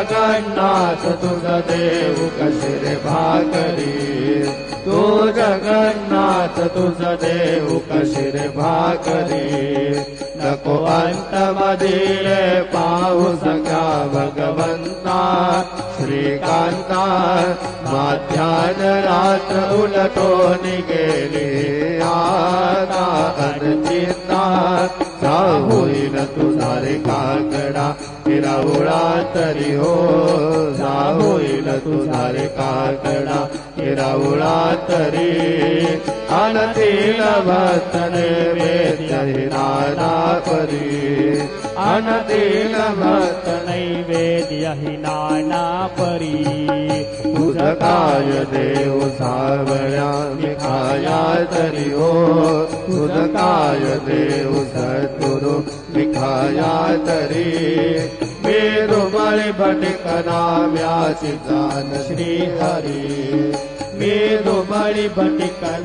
जगन्नाथ तुझा देव कशी रे भाकरी, तू जगन्नाथ तुझा देव कशी रे भाकरी, नको अंत मधील पाहू सख्या भगवंता श्रीकांता, माध्यान रात्र उलटून गेली आता अनचिंता, जा होईल तुझा रे काकडा हिरावळा तरी हो, जा होईल तुझा रे काकडा हिरावळा तरी, आणतील भक्तन नैवेद्य नाना परी, आणतील भक्त नैवेद्य हि नाना परी, तुझ काय देव सावळ्या मिखाया तरी हो, तुझ काय देव सद्गुरु मिखाया तरी, मेरुमळी भटकना व्यासी जान श्री हरी, मेरुमळी भटकना